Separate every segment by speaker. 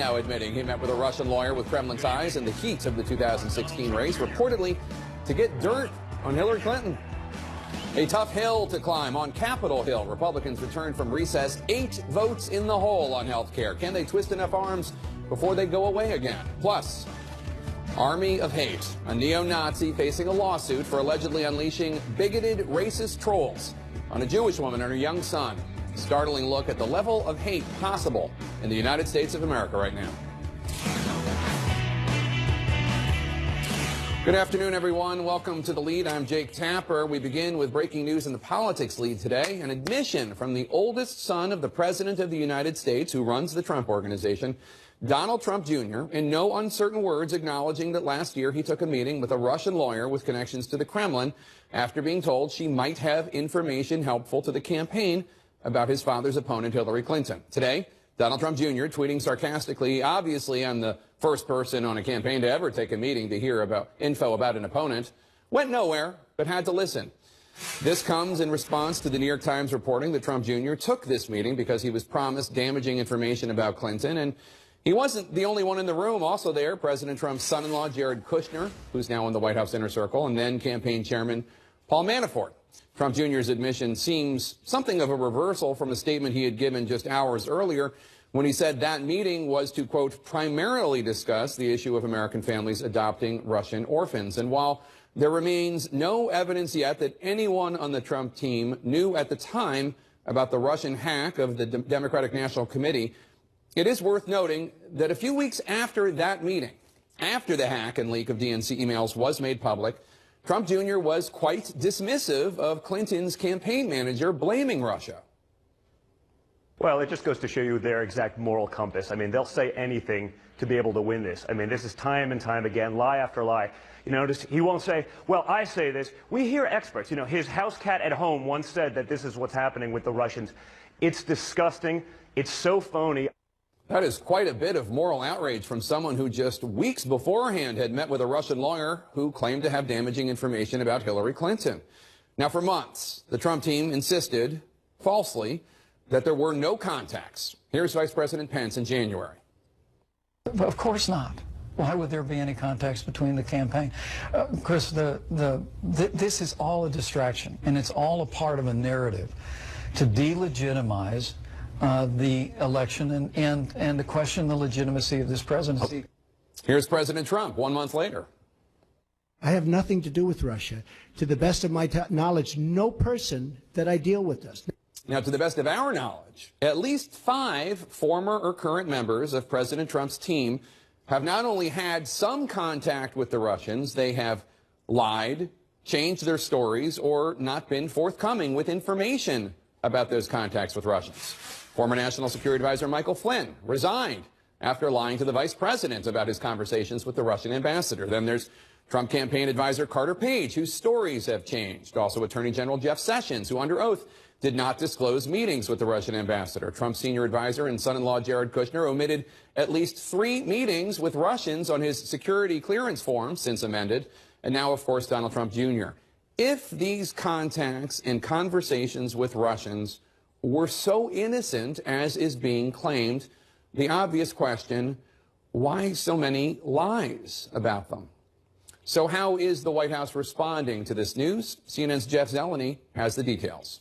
Speaker 1: now admitting he met with a Russian lawyer with Kremlin ties in the heat of the 2016 race, reportedly to get dirt on Hillary Clinton. A tough hill to climb on Capitol Hill. Republicans returned from recess, 8 votes in the hole on health care. Can they twist enough arms before they go away again? Plus, Army of Hate, a neo-Nazi facing a lawsuit for allegedly unleashing bigoted racist trolls on a Jewish woman and her young son. Startling look at the level of hate possible in the United States of America right now. Good afternoon, everyone. Welcome to The Lead. I'm Jake Tapper. We begin with breaking news in the politics lead today. An admission from the oldest son of the President of the United States, who runs the Trump Organization, Donald Trump Jr., in no uncertain words acknowledging that last year he took a meeting with a Russian lawyer with connections to the Kremlin after being told she might have information helpful to the campaign about his father's opponent, Hillary Clinton. Today, Donald Trump Jr. tweeting sarcastically, "Obviously, I'm the first person on a campaign to ever take a meeting to hear about info about an opponent." Went nowhere, but had to listen. This comes in response to the New York Times reporting that Trump Jr. took this meeting because he was promised damaging information about Clinton. And he wasn't the only one in the room. Also there, President Trump's son-in-law, Jared Kushner, who's now in the White House inner circle, and then campaign chairman Paul Manafort. Trump Jr.'s admission seems something of a reversal from a statement he had given just hours earlier when he said that meeting was to, quote, primarily discuss the issue of American families adopting Russian orphans. And while there remains no evidence yet that anyone on the Trump team knew at the time about the Russian hack of the Democratic National Committee, it is worth noting that a few weeks after that meeting, after the hack and leak of DNC emails was made public, Trump Jr. was quite dismissive of Clinton's campaign manager blaming Russia.
Speaker 2: Well, it just goes to show you their exact moral compass. I mean, they'll say anything to be able to win this. I mean, this is time and time again, lie after lie. You notice he won't say, well, I say this. We hear experts. You know, his house cat at home once said that this is what's happening with the Russians. It's disgusting. It's so phony.
Speaker 1: That is quite a bit of moral outrage from someone who just weeks beforehand had met with a Russian lawyer who claimed to have damaging information about Hillary Clinton. Now, for months, the Trump team insisted, falsely, that there were no contacts. Here's Vice President Pence in January.
Speaker 3: Of course not. Why would there be any contacts between the campaign? Chris, this is all a distraction, and it's all a part of a narrative to delegitimize the election and to question the legitimacy of this presidency.
Speaker 1: Here's President Trump 1 month later.
Speaker 4: I have nothing to do with Russia. To the best of my knowledge, no person that I deal with does.
Speaker 1: Now, to the best of our knowledge, at least 5 former or current members of President Trump's team have not only had some contact with the Russians, they have lied, changed their stories, or not been forthcoming with information about those contacts with Russians. Former National Security Advisor Michael Flynn resigned after lying to the vice president about his conversations with the Russian ambassador. Then there's Trump campaign advisor Carter Page, whose stories have changed. Also Attorney General Jeff Sessions, who under oath did not disclose meetings with the Russian ambassador. Trump's senior advisor and son-in-law Jared Kushner omitted at least 3 meetings with Russians on his security clearance form, since amended. And now, of course, Donald Trump Jr. If these contacts and conversations with Russians were so innocent as is being claimed, the obvious question, why so many lies about them? So how is the White House responding to this news? CNN's Jeff Zeleny has the details.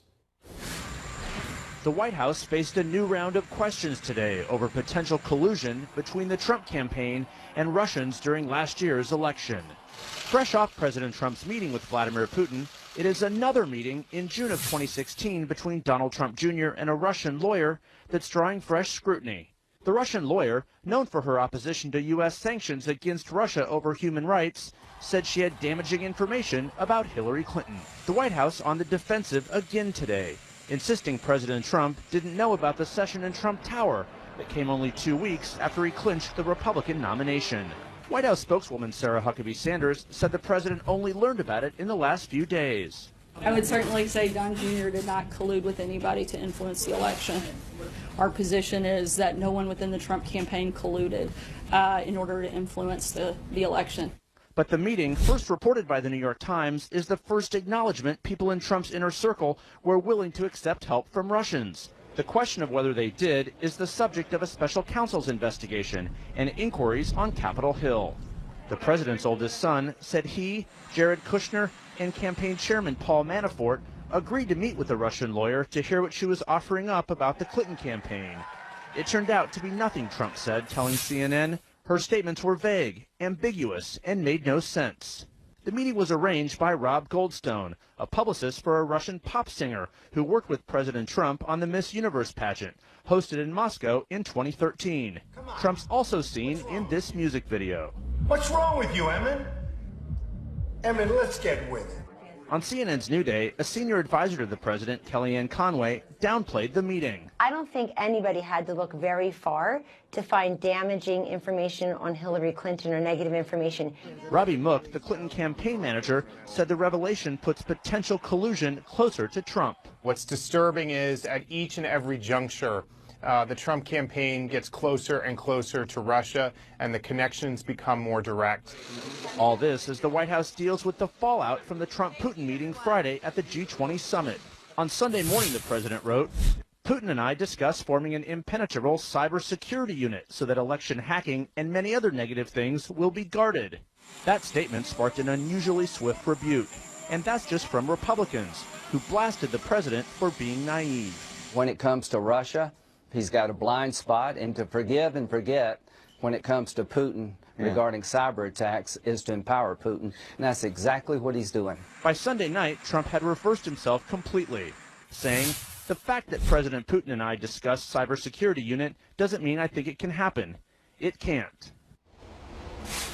Speaker 5: The White House faced a new round of questions today over potential collusion between the Trump campaign and Russians during last year's election. Fresh off President Trump's meeting with Vladimir Putin, it is another meeting in June of 2016 between Donald Trump Jr. and a Russian lawyer that's drawing fresh scrutiny. The Russian lawyer, known for her opposition to U.S. sanctions against Russia over human rights, said she had damaging information about Hillary Clinton. The White House on the defensive again today, insisting President Trump didn't know about the session in Trump Tower that came only 2 weeks after he clinched the Republican nomination. White House spokeswoman Sarah Huckabee Sanders said the president only learned about it in the last few days.
Speaker 6: I would certainly say Don Jr. did not collude with anybody to influence the election. Our position is that no one within the Trump campaign colluded in order to influence the election.
Speaker 5: But the meeting, first reported by the New York Times, is the first acknowledgement people in Trump's inner circle were willing to accept help from Russians. The question of whether they did is the subject of a special counsel's investigation and inquiries on Capitol Hill. The president's oldest son said he, Jared Kushner, and campaign chairman Paul Manafort agreed to meet with the Russian lawyer to hear what she was offering up about the Clinton campaign. It turned out to be nothing, Trump said, telling CNN her statements were vague, ambiguous, and made no sense. The meeting was arranged by Rob Goldstone, a publicist for a Russian pop singer who worked with President Trump on the Miss Universe pageant, hosted in Moscow in 2013. Trump's also seen in this music video.
Speaker 7: What's wrong with you, Emmett? Emmett, let's get with it.
Speaker 5: On CNN's New Day, a senior advisor to the president, Kellyanne Conway, downplayed the meeting.
Speaker 8: I don't think anybody had to look very far to find damaging information on Hillary Clinton or negative information.
Speaker 5: Robbie Mook, the Clinton campaign manager, said the revelation puts potential collusion closer to Trump.
Speaker 9: What's disturbing is at each and every juncture, the Trump campaign gets closer and closer to Russia, and the connections become more direct.
Speaker 5: All this as the White House deals with the fallout from the Trump-Putin meeting Friday at the G20 summit. On Sunday morning, the president wrote, Putin and I discussed forming an impenetrable cybersecurity unit so that election hacking and many other negative things will be guarded. That statement sparked an unusually swift rebuke, and that's just from Republicans, who blasted the president for being naive.
Speaker 10: When it comes to Russia, he's got a blind spot, and to forgive and forget when it comes to Putin regarding cyber attacks is to empower Putin, and that's exactly what he's doing.
Speaker 5: By Sunday night, Trump had reversed himself completely, saying, the fact that President Putin and I discussed cybersecurity unit doesn't mean I think it can happen. It can't.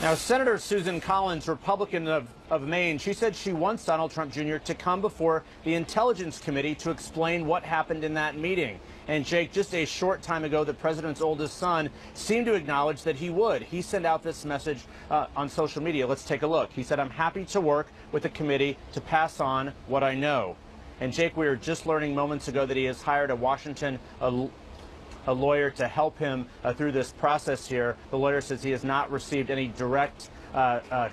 Speaker 5: Now, Senator Susan Collins, Republican of Maine, she said she wants Donald Trump Jr. to come before the Intelligence Committee to explain what happened in that meeting. And, Jake, just a short time ago, the president's oldest son seemed to acknowledge that he would. He sent out this message on social media. Let's take a look. He said, I'm happy to work with the committee to pass on what I know. And, Jake, we were just learning moments ago that he has hired a Washington a lawyer to help him through this process here. The lawyer says he has not received any direct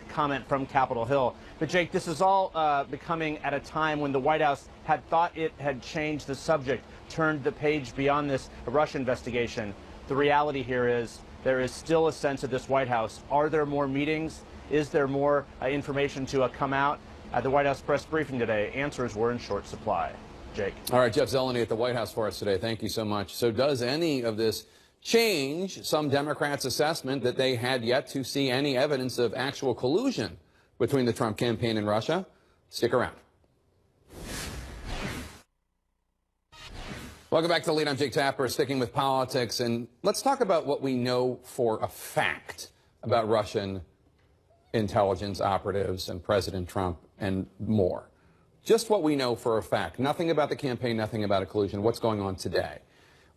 Speaker 5: comment from Capitol Hill. But, Jake, this is all becoming at a time when the White House had thought it had changed the subject, turned the page beyond this Russia investigation. The reality here is there is still a sense of this White House. Are there more meetings? Is there more information to come out? At the White House press briefing today, answers were in short supply. Jake.
Speaker 1: All right, Jeff Zeleny at the White House for us today. Thank you so much. So does any of this change some Democrats' assessment that they had yet to see any evidence of actual collusion between the Trump campaign and Russia? Stick around. Welcome back to The Lead. I'm Jake Tapper, sticking with politics. And let's talk about what we know for a fact about Russian intelligence operatives and President Trump and more. Just what we know for a fact. Nothing about the campaign, nothing about a collusion. What's going on today?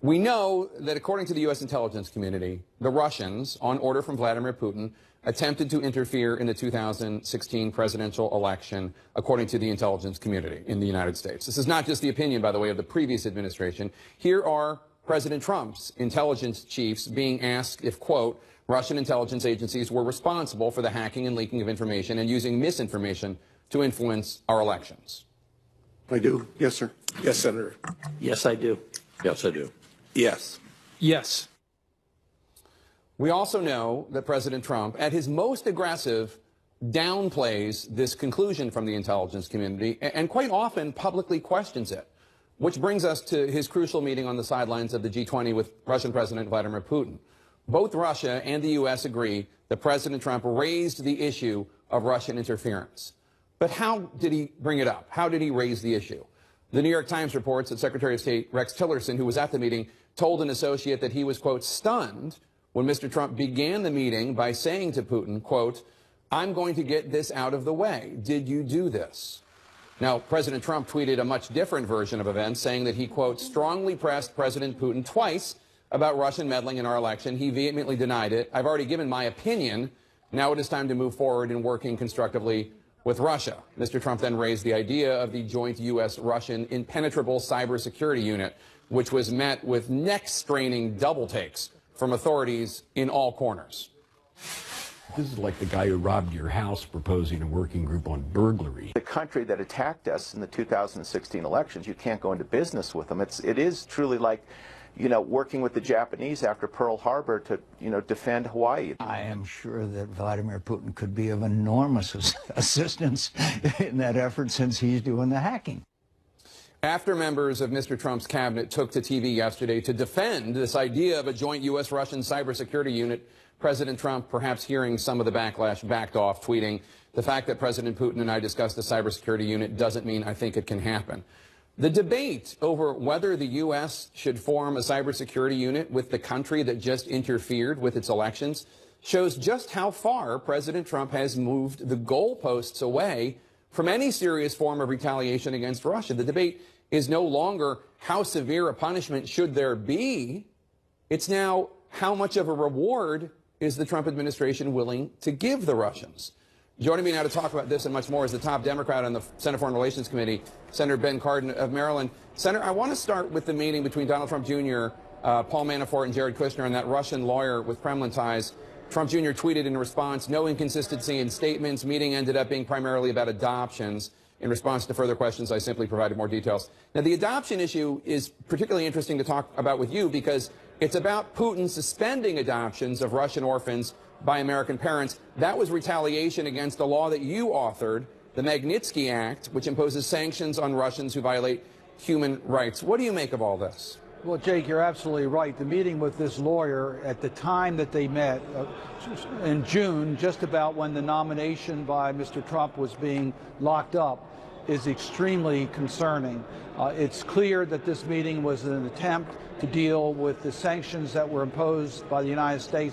Speaker 1: We know that according to the U.S. intelligence community, the Russians, on order from Vladimir Putin, attempted to interfere in the 2016 presidential election, according to the intelligence community in the United States. This is not just the opinion, by the way, of the previous administration. Here are President Trump's intelligence chiefs being asked if, quote, Russian intelligence agencies were responsible for the hacking and leaking of information and using misinformation to influence our elections.
Speaker 11: I do. Yes, sir. Yes, Senator.
Speaker 12: Yes, I do. Yes, I do.
Speaker 11: Yes.
Speaker 12: Yes.
Speaker 1: We also know that President Trump, at his most aggressive, downplays this conclusion from the intelligence community and quite often publicly questions it, which brings us to his crucial meeting on the sidelines of the G20 with Russian President Vladimir Putin. Both Russia and the U.S. agree that President Trump raised the issue of Russian interference. But how did he bring it up? How did he raise the issue? The New York Times reports that Secretary of State Rex Tillerson, who was at the meeting, told an associate that he was, quote, stunned when Mr. Trump began the meeting by saying to Putin, quote, I'm going to get this out of the way. Did you do this? Now, President Trump tweeted a much different version of events, saying that he, quote, strongly pressed President Putin twice about Russian meddling in our election. He vehemently denied it. I've already given my opinion. Now it is time to move forward in working constructively with Russia. Mr. Trump then raised the idea of the joint U.S.-Russian impenetrable cybersecurity unit, which was met with neck-straining double takes from authorities in all corners.
Speaker 13: This is like the guy who robbed your house proposing a working group on burglary.
Speaker 14: The country that attacked us in the 2016 elections, you can't go into business with them. It is truly like, you know, working with the Japanese after Pearl Harbor to, you know, defend Hawaii.
Speaker 15: I am sure that Vladimir Putin could be of enormous assistance in that effort since he's doing the hacking.
Speaker 1: After members of Mr. Trump's cabinet took to TV yesterday to defend this idea of a joint U.S.-Russian cybersecurity unit, President Trump, perhaps hearing some of the backlash, backed off, tweeting, "The fact that President Putin and I discussed the cybersecurity unit doesn't mean I think it can happen." The debate over whether the U.S. should form a cybersecurity unit with the country that just interfered with its elections shows just how far President Trump has moved the goalposts away from any serious form of retaliation against Russia. The debate is no longer how severe a punishment should there be. It's now how much of a reward is the Trump administration willing to give the Russians. Joining me now to talk about this and much more is the top Democrat on the Senate Foreign Relations Committee, Senator Ben Cardin of Maryland. Senator, I want to start with the meeting between Donald Trump Jr., Paul Manafort, and Jared Kushner, and that Russian lawyer with Kremlin ties. Trump Jr. tweeted in response, "No inconsistency in statements. Meeting ended up being primarily about adoptions. In response to further questions, I simply provided more details." Now, the adoption issue is particularly interesting to talk about with you because it's about Putin suspending adoptions of Russian orphans by American parents. That was retaliation against a law that you authored, the Magnitsky Act, which imposes sanctions on Russians who violate human rights. What do you make of all this?
Speaker 16: Well, Jake, you're absolutely right. The meeting with this lawyer at the time that they met in June, just about when the nomination by Mr. Trump was being locked up, is extremely concerning. It's clear that this meeting was an attempt to deal with the sanctions that were imposed by the United States